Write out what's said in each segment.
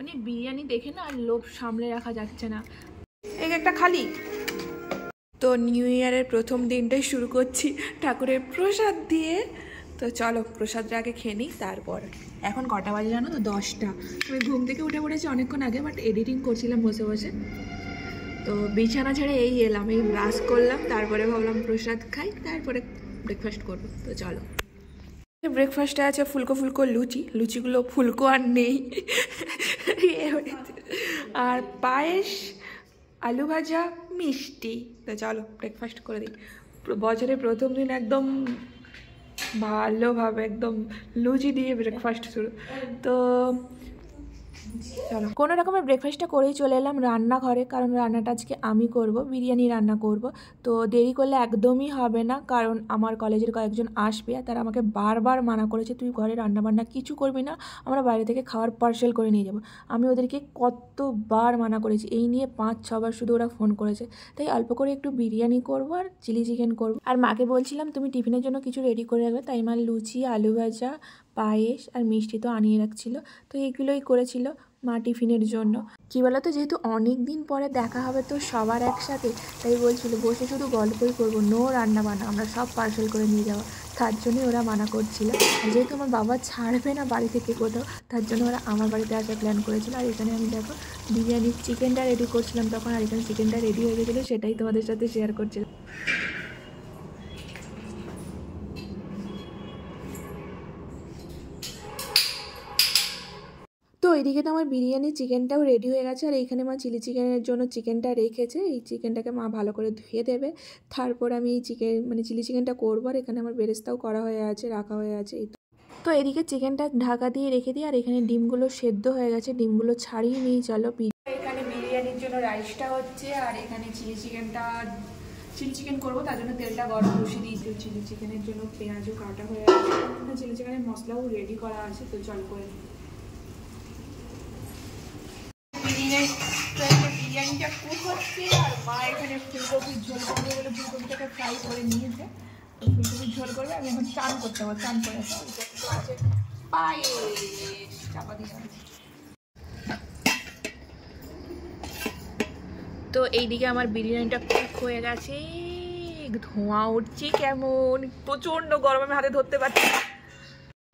মানে বিরিয়ানি দেখে না আর লোভ সামলে রাখা যাচ্ছে না। এই একটা খালি। তো নিউ ইয়ারের প্রথম দিনটাই শুরু করছি ঠাকুরের প্রসাদ দিয়ে। তো চলো প্রসাদটা আগে খেয়ে নিই, তারপর। এখন কটা বাজে জানো তো? 10টা। আমি ঘুম থেকে উঠে পড়েছি অনেকক্ষণ আগে, বাট এডিটিং করছিলাম বসে বসে। তো বিছানা ছেড়ে এই এলাম, এই ব্রাশ করলাম, তারপরে ভাবলাম প্রসাদ খাই, তারপরে ব্রেকফাস্ট করবো। তো চলো। ব্রেকফাস্টে আছে ফুলকো ফুলকো লুচি, লুচিগুলো ফুলকো আর নেই আর পায়েস, আলু ভাজা, মিষ্টি। তো চলো ব্রেকফাস্ট করে দিই। বছরের প্রথম দিন একদম ভালোভাবে একদম লুচি দিয়ে ব্রেকফাস্ট শুরু। তো চলো কোনো রকমের ব্রেকফাস্টটা করেই চলে এলাম রান্নাঘরে, কারণ রান্নাটা আজকে আমি করব, বিরিয়ানি রান্না করব। তো দেরি করলে একদমই হবে না, কারণ আমার কলেজের কয়েকজন আসবে আর তারা আমাকে বারবার মানা করেছে তুই ঘরে রান্নাবান্না কিছু করবি না, আমরা বাইরে থেকে খাওয়ার পার্সেল করে নিয়ে যাব। আমি ওদেরকে কতবার মানা করেছি, এই নিয়ে 5-6বার শুধু ওরা ফোন করেছে। তাই অল্প করে একটু বিরিয়ানি করব আর চিলি চিকেন করব। আর মাকে বলছিলাম তুমি টিফিনের জন্য কিছু রেডি করে রাখবে, তাই মা লুচি, আলু ভাজা, পায়েস আর মিষ্টি তো আনিয়ে রাখছিল। তো এইগুলোই করেছিল মা টিফিনের জন্য। কী বলো তো, যেহেতু অনেক দিন পরে দেখা হবে তো সবার একসাথে, তাই বলছিল বসে শুধু গল্পই করবো, নো রান্না বান্না, আমরা সব পার্সেল করে নিয়ে যাওয়া। তার জন্যই ওরা মানা করছিল। আর যেহেতু আমার বাবা ছাড়বে না বাড়ি থেকে কোথাও, তার জন্য ওরা আমার বাড়িতে আসার প্ল্যান করেছিল। আর এখানে আমি দেখো বিরিয়ানির চিকেনটা রেডি করছিলাম তখন, আর এখানে চিকেনটা রেডি হয়ে গেছিলো, সেটাই তোমাদের সাথে শেয়ার করছিলাম। তো এইদিকে তো আমার বিরিয়ানি চিকেনটাও রেডি হয়ে গেছে, আর এইখানে মা চিলি চিকেনের জন্য চিকেনটা রেখেছে। এই চিকেনটাকে মা ভালো করে ধুয়ে দেবে, তারপর আমি এই চিলি চিকেনটা করবো। আর এখানে আমার বেরেস্তাও করা হয়ে আছে, রাখা হয়ে আছে। তো এদিকে চিকেনটা ঢাকা দিয়ে রেখে দিই, আর এখানে ডিমগুলো সেদ্ধ হয়ে গেছে, ডিমগুলো ছাড়িয়ে নিই। চলো এখানে বিরিয়ানির জন্য রাইসটা হচ্ছে, আর এখানে চিলি চিকেন করবো, তার জন্য তেলটা গরম বসিয়ে দিয়েছি। চিলি চিকেনের জন্য পেঁয়াজও কাটা হয়ে আছে, চিলি চিকেনের মশলাও রেডি করা আছে। তো চল করে বিরিয়ানিটা কুক হচ্ছে, আর মা এখানে ফুলকপির ঝোল করবে বলে ফুলকপিটাকে ফ্রাই করে নিয়েছে। ফুলকপির ঝোল করবে, আমি এখন চান করতে হবে, চান করে আছে পায়েস চাপা দিয়ে। তো এইদিকে আমার বিরিয়ানিটা কুক হয়ে গেছে, ধোঁয়া উঠছে কেমন, প্রচণ্ড গরম, আমি হাতে ধরতে পারছি।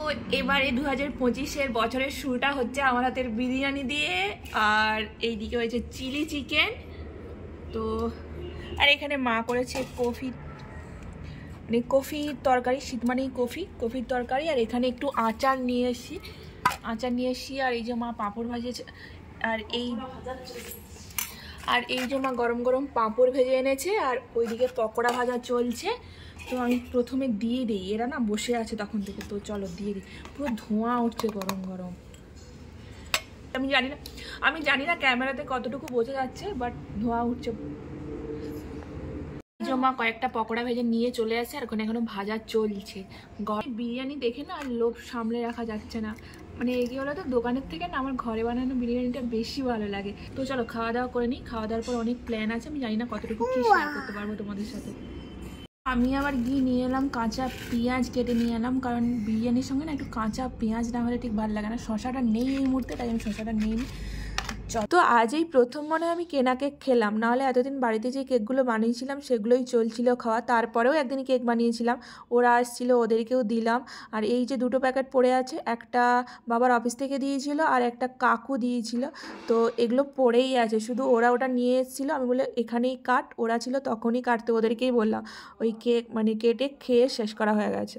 তো এবারে 2025-এর বছরের শুরুটা হচ্ছে আমার হাতের বিরিয়ানি দিয়ে, আর এইদিকে হয়েছে চিলি চিকেন। তো আর এখানে মা করেছে কফির তরকারি, শীত মানেই কফির তরকারি। আর এখানে একটু আচার নিয়ে এসি, আর এই যে মা পাঁপড় ভাজেছে, আর এই যে মা গরম গরম পাঁপড় ভেজে এনেছে, আর ওইদিকে পকোড়া ভাজা চলছে। তো আমি প্রথমে দিয়ে দিই, এরা না বসে আছে তখন থেকে। তো চলো দিয়ে দিই, পুরো ধোঁয়া উঠছে গরম গরম। আমি জানি না ক্যামেরাতে কতটুকু বোঝা যাচ্ছে, বাট ধোঁয়া উঠছে। মা কয়েকটা পকোড়া ভেজে নিয়ে চলে আসে, আর ওখানে এখনো ভাজা চলছে। বিরিয়ানি দেখে না আর লোভ সামলে রাখা যাচ্ছে না। মানে এগিয়ে হলো তো দোকানের থেকে না আমার ঘরে বানানো বিরিয়ানিটা বেশি ভালো লাগে। তো চলো খাওয়া দাওয়া করে নিই। খাওয়া দাওয়ার পর অনেক প্ল্যান আছে, আমি জানি না কতটুকু কি শেয়ার করতে পারবো তোমাদের সাথে। আমি আবার গিয়ে নিয়ে এলাম কাঁচা পেঁয়াজ, কেটে নিয়ে এলাম, কারণ বিরিয়ানির সঙ্গে না একটু কাঁচা পেঁয়াজ না হলে ঠিক ভালো লাগে না। শশাটা নেই এই মুহূর্তে, তাই আমি শশাটা নিয়ে নিই। তো আজ এই প্রথম মনে হয় আমি কেনা কেক খেলাম, নাহলে এতদিন বাড়িতে যে কেকগুলো বানিয়েছিলাম সেগুলোই চলছিল খাওয়া। তারপরেও একদিন কেক বানিয়েছিলাম, ওরা আসছিল, ওদেরকেও দিলাম। আর এই যে 2টো প্যাকেট পড়ে আছে, একটা বাবার অফিস থেকে দিয়েছিল আর একটা কাকু দিয়েছিল। তো এগুলো পড়েই আছে, শুধু ওরা ওটা নিয়ে এসেছিলো। আমি বলে এখানেই কাট, ওরা ছিল তখনই কাটতে, ওদেরকেই বললাম। ওই কেক কেটে খেয়ে শেষ করা হয়ে গেছে।